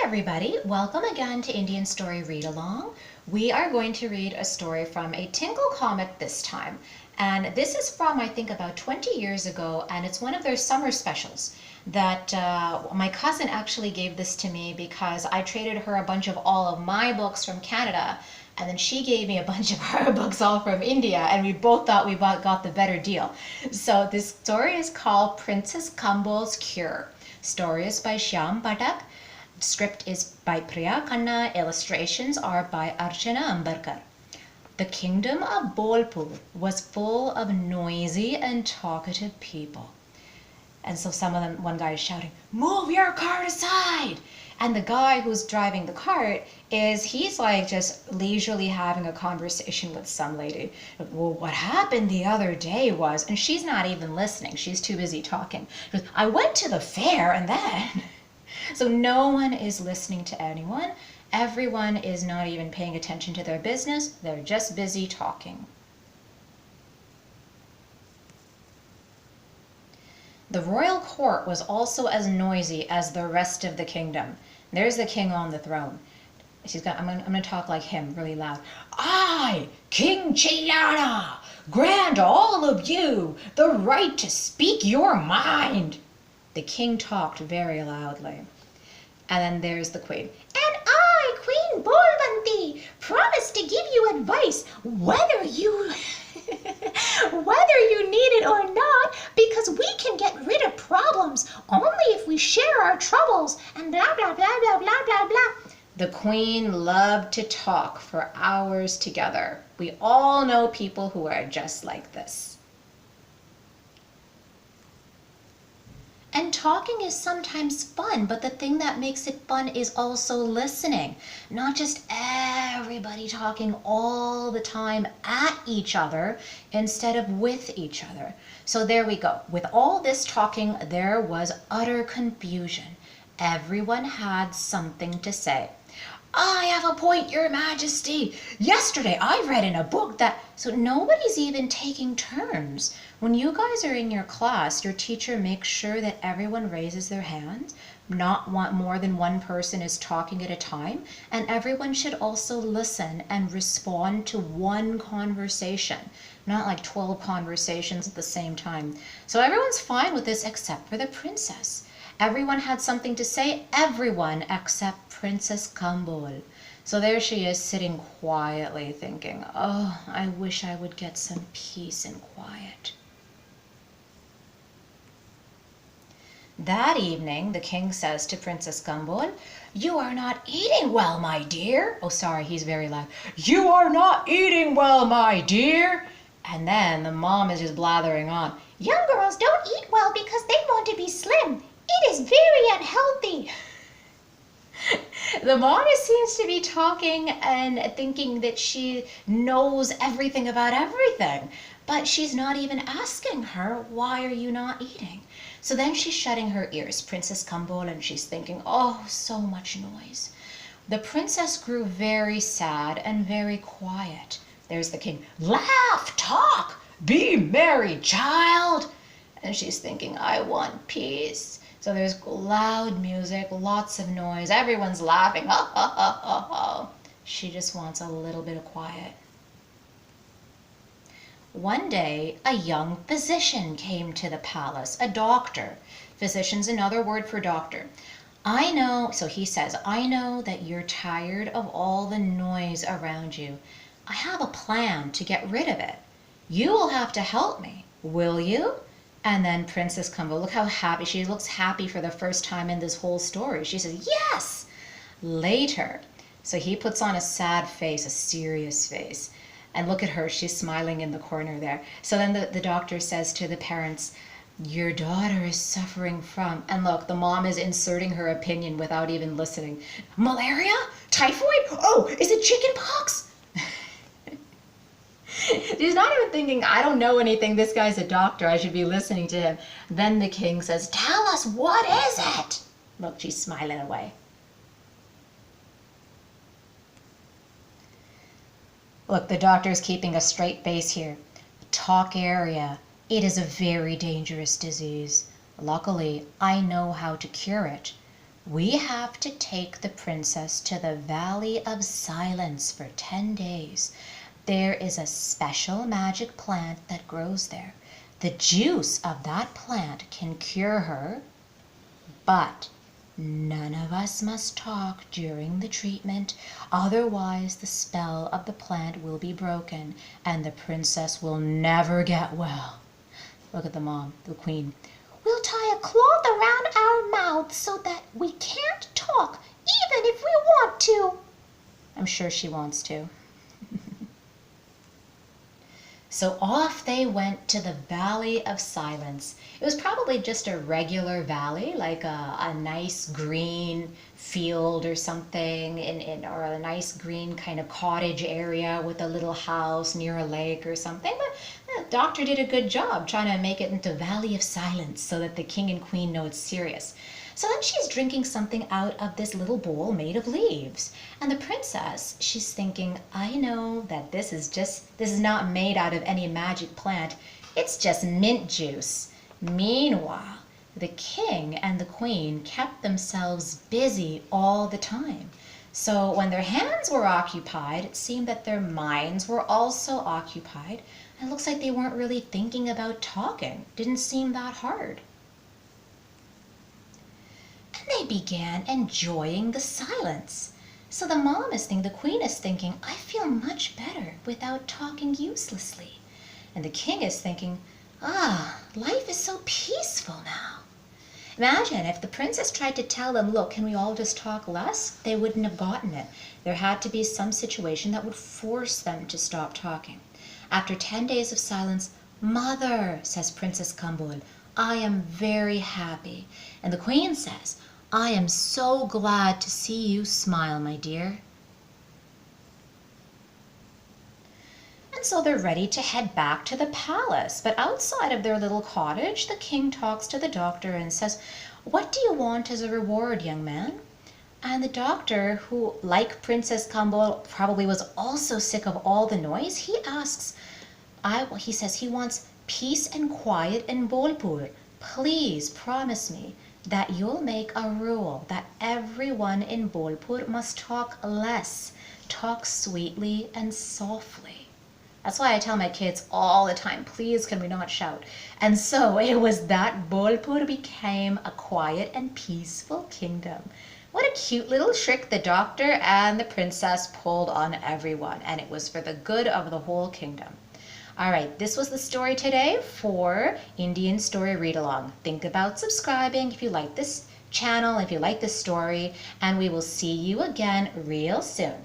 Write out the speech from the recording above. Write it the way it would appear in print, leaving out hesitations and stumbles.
everybody, welcome again to Indian Story Read Along. We are going to read a story from a Tinkle comic this time. And this is from, I think, about 20 years ago, and it's one of their summer specials that my cousin actually gave this to me because I traded her a bunch of all of my books from Canada, and then she gave me a bunch of her books all from India, and we both thought we got the better deal. So this story is called Princess Kambol's Cure. Story is by Shyam Patak. Script is by Priya Khanna. Illustrations are by Archana Ambarkar. The kingdom of Bolpur was full of noisy and talkative people. And so one guy is shouting, "Move your cart aside!" And the guy who's driving the cart he's like just leisurely having a conversation with some lady. "Well, what happened the other day was," and she's not even listening. She's too busy talking. She goes, "I went to the fair and then..." So no one is listening to anyone. Everyone is not even paying attention to their business. They're just busy talking. The royal court was also as noisy as the rest of the kingdom. There's the king on the throne. I'm going to talk like him, really loud. "I, King Chilana, grant all of you the right to speak your mind." The king talked very loudly. And then there's the queen. "And I, Queen Bolvanti, promise to give you advice whether you need it or not, because we can get rid of problems only if we share our troubles," and blah, blah, blah, blah, blah, blah, blah. The queen loved to talk for hours together. We all know people who are just like this. And talking is sometimes fun, but the thing that makes it fun is also listening. Not just everybody talking all the time at each other instead of with each other. So there we go. With all this talking, there was utter confusion. Everyone had something to say. "I have a point, Your Majesty. Yesterday I read in a book that..." So nobody's even taking turns. When you guys are in your class, your teacher makes sure that everyone raises their hands. Not more than one person is talking at a time. And everyone should also listen and respond to one conversation. Not like 12 conversations at the same time. So everyone's fine with this except for the princess. Everyone had something to say, everyone except Princess Kambol. So there she is sitting quietly thinking, "Oh, I wish I would get some peace and quiet." That evening, the king says to Princess Kambol, "You are not eating well, my dear." Oh, sorry, he's very loud. "You are not eating well, my dear." And then the mom is just blathering on. "Young girls don't eat well because they want to be slim. It is very unhealthy." The mom seems to be talking and thinking that she knows everything about everything, but she's not even asking her, "Why are you not eating?" So then she's shutting her ears, Princess Kambol, and she's thinking, "Oh, so much noise." The princess grew very sad and very quiet. There's the king. "Laugh, talk, be merry, child." And she's thinking, "I want peace." So there's loud music, lots of noise, everyone's laughing. Ha, ha, ha, ha, ha. She just wants a little bit of quiet. One day, a young physician came to the palace, a doctor. Physician's another word for doctor. So he says, "I know that you're tired of all the noise around you. I have a plan to get rid of it. You will have to help me. Will you?" And then Princess Kambol, look how happy. She looks happy for the first time in this whole story. She says, "Yes." Later, so he puts on a sad face, a serious face. And look at her, she's smiling in the corner there. So then the doctor says to the parents, "Your daughter is suffering from..." And look, the mom is inserting her opinion without even listening. "Malaria? Typhoid? Oh, is it chicken pox?" She's not even thinking, "I don't know anything. This guy's a doctor. I should be listening to him." Then the king says, "Tell us, what is it?" Look, she's smiling away. Look, the doctor's keeping a straight face here. "Talk area. It is a very dangerous disease. Luckily, I know how to cure it. We have to take the princess to the Valley of Silence for 10 days. There is a special magic plant that grows there. The juice of that plant can cure her, but none of us must talk during the treatment, otherwise the spell of the plant will be broken and the princess will never get well. Look at the mom, the queen. We'll tie a cloth around our mouths so that we can't talk, even if we want to. I'm sure she wants to. So off they went to the Valley of Silence. It was probably just a regular valley, like a nice green field or something, or a nice green kind of cottage area with a little house near a lake or something. But the doctor did a good job trying to make it into Valley of Silence so that the king and queen know it's serious. So then she's drinking something out of this little bowl made of leaves. And the princess, she's thinking, I know that this is not made out of any magic plant. It's just mint juice. Meanwhile, the king and the queen kept themselves busy all the time. So when their hands were occupied, it seemed that their minds were also occupied. And it looks like they weren't really thinking about talking. Didn't seem that hard. They began enjoying the silence. So the mom is thinking, the queen is thinking, I feel much better without talking uselessly. And the king is thinking, life is so peaceful now. Imagine if the princess tried to tell them, look, can we all just talk less? They wouldn't have gotten it. There had to be some situation that would force them to stop talking. After 10 days of silence, Mother, says Princess Kambol, I am very happy. And the queen says, I am so glad to see you smile, my dear. And so they're ready to head back to the palace. But outside of their little cottage, the king talks to the doctor and says, what do you want as a reward, young man? And the doctor, who, like Princess Kambol, probably was also sick of all the noise, he asks, he says he wants peace and quiet in Bolpur. Please promise me that you'll make a rule that everyone in Bolpur must talk less, talk sweetly and softly. That's why I tell my kids all the time, please can we not shout? And so it was that Bolpur became a quiet and peaceful kingdom. What a cute little trick the doctor and the princess pulled on everyone, and it was for the good of the whole kingdom. All right, this was the story today for Indian Story Read Along. Think about subscribing if you like this channel, if you like this story, and we will see you again real soon.